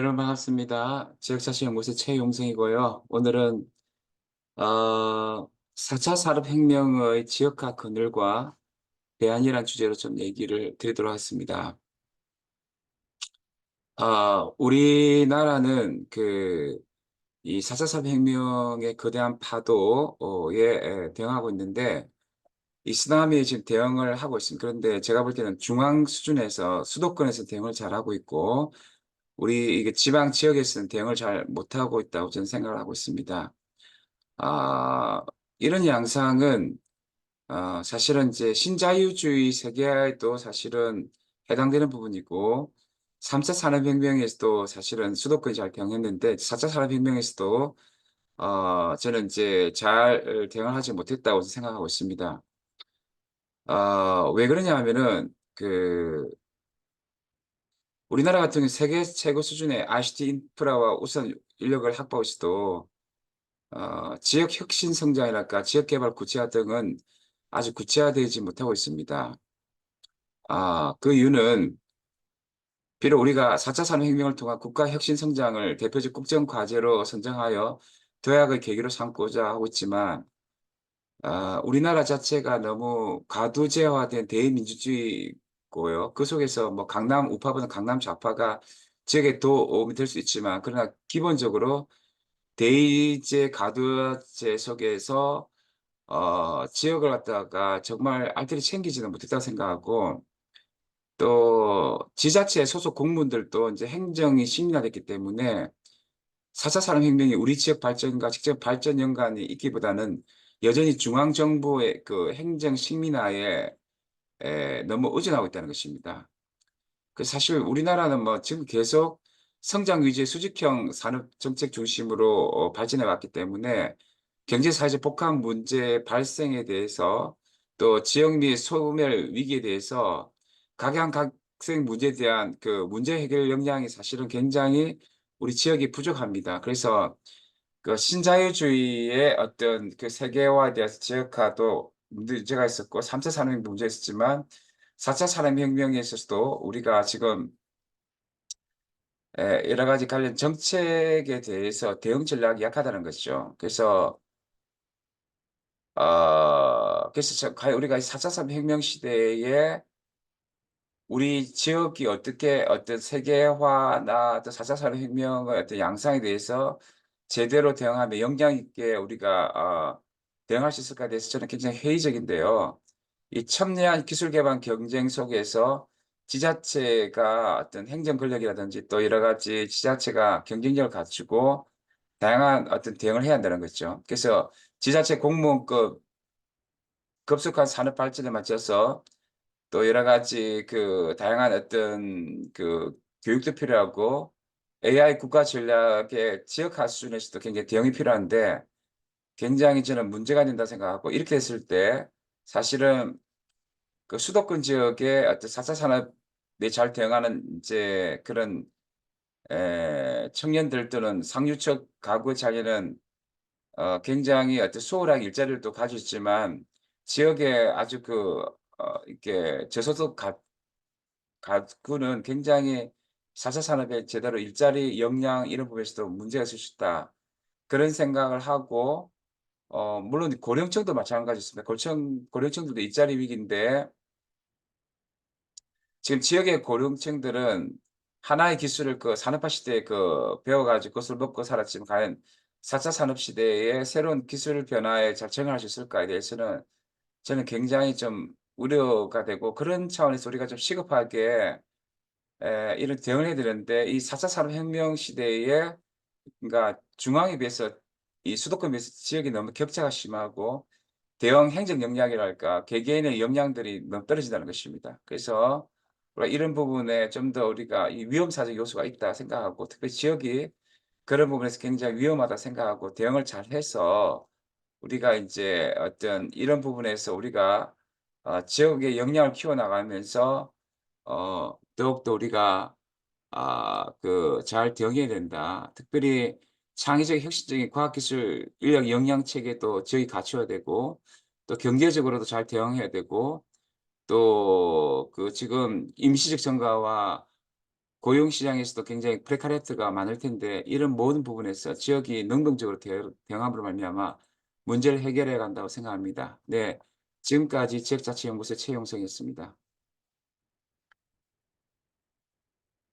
여러분 반갑습니다. 지역자치연구소 최용승이고요. 오늘은 4차 산업혁명의 지역화 그늘과 대안이란 주제로 좀 얘기를 드리도록 하겠습니다. 우리나라는 이 4차 산업혁명의 거대한 파도에 대응하고 있는데 이 쓰나미에 지금 대응을 하고 있습니다. 그런데 제가 볼 때는 중앙 수준에서 수도권에서 대응을 잘하고 있고 우리 이게 지방 지역에서는 대응을 잘 못하고 있다고 저는 생각을 하고 있습니다. 아, 이런 양상은 사실은 이제 신자유주의 세계에도 사실은 해당되는 부분이고 3차 산업혁명에서도 사실은 수도권이 잘 대응했는데 4차 산업혁명에서도 저는 이제 잘 대응을 하지 못했다고 생각하고 있습니다. 왜 그러냐 하면은 우리나라 같은 경우 세계 최고 수준의 ICT 인프라와 우선 인력을 확보하고 있어도 지역 혁신 성장이랄까 지역 개발 구체화 등은 아직 구체화되지 못하고 있습니다. 그 이유는 비록 우리가 4차 산업혁명을 통한 국가 혁신 성장을 대표적 국정 과제로 선정하여 도약의 계기로 삼고자 하고 있지만 우리나라 자체가 너무 과도제화된 대의민주주의고요. 그 속에서 뭐 강남 우파보다 강남 좌파가 지역에 도움이 될 수 있지만 그러나 기본적으로 대의제 가두제 속에서 지역을 갖다가 정말 알뜰히 챙기지는 못했다고 생각하고 또 지자체 소속 공무원들도 이제 행정이 심리화됐기 때문에 4차 산업혁명이 우리 지역 발전과 직접 발전 연관이 있기보다는 여전히 중앙정부의 그 행정 식민화에 너무 의존하고 있다는 것입니다. 사실 우리나라는 뭐 지금 계속 성장 위주의 수직형 산업 정책 중심으로 발전해 왔기 때문에 경제 사회적 복합 문제 발생에 대해서 또 지역 및 소멸 위기에 대해서 각양각색 문제에 대한 그 문제 해결 역량이 사실은 굉장히 우리 지역이 부족합니다. 그래서 그 신자유주의의 어떤 그 세계화에 대해서 지역화도 문제가 있었고 3차 산업혁명 문제가 있었지만 4차 산업혁명에 있어서도 우리가 지금 여러 가지 관련 정책에 대해서 대응 전략이 약하다는 것이죠. 과연 우리가 4차 산업혁명 시대에 우리 지역이 어떻게 어떤 세계화나 또 4차 산업혁명의 어떤 양상에 대해서 제대로 대응하며 영향 있게 우리가 대응할 수 있을까에 대해서 저는 굉장히 회의적인데요. 이 첨예한 기술 개발 경쟁 속에서 지자체가 어떤 행정 권력이라든지 또 여러 가지 지자체가 경쟁력을 갖추고 다양한 어떤 대응을 해야 한다는 거죠. 그래서 지자체 공무원급 급속한 산업 발전에 맞춰서 또 여러 가지 그 다양한 어떤 그 교육도 필요하고 AI 국가 전략의 지역화 수준에서도 굉장히 대응이 필요한데 굉장히 저는 문제가 된다 생각하고 이렇게 했을 때 사실은 그 수도권 지역의 어떤 4차 산업에 잘 대응하는 이제 그런 청년들 또는 상류층 가구 자녀는 굉장히 어떤 수월하게 일자리를 또 가지고 있지만 지역에 아주 이렇게 저소득 가구는 굉장히 4차 산업에 제대로 일자리 역량 이런 부분에서도 문제가 있을 수 있다. 그런 생각을 하고 물론 고령층도 마찬가지였습니다. 고령층들도 일자리 위기인데 지금 지역의 고령층들은 하나의 기술을 그 산업화 시대에 배워 가지고 그것을 먹고 살았지만 과연 4차 산업 시대의 새로운 기술 변화에 잘 적응할 수 있을까에 대해서는 저는 굉장히 좀 우려가 되고 그런 차원에서 우리가 좀 시급하게 이런 대응을 해야 되는데 이 4차 산업혁명 시대에 그러니까 중앙에 비해서 이 수도권에 비해서 지역이 너무 격차가 심하고 대형 행정 역량이랄까 개개인의 역량들이 너무 떨어진다는 것입니다. 그래서 우리가 이런 부분에 좀 더 우리가 이 위험사적 요소가 있다 생각하고 특히 지역이 그런 부분에서 굉장히 위험하다 생각하고 대응을 잘해서 우리가 인제 어떤 이런 부분에서 우리가 지역의 역량을 키워나가면서 더욱더 우리가 잘 대응해야 된다. 특별히 창의적 혁신적인 과학기술 인력 역량 체계도 지역이 갖춰야 되고 또 경제적으로도 잘 대응해야 되고 또 지금 임시적 증가와 고용 시장에서도 굉장히 프레카리아트가 많을 텐데 이런 모든 부분에서 지역이 능동적으로 대응함으로 말미암아 문제를 해결해 간다고 생각합니다. 네. 지금까지 지역자치연구소 최용성이었습니다.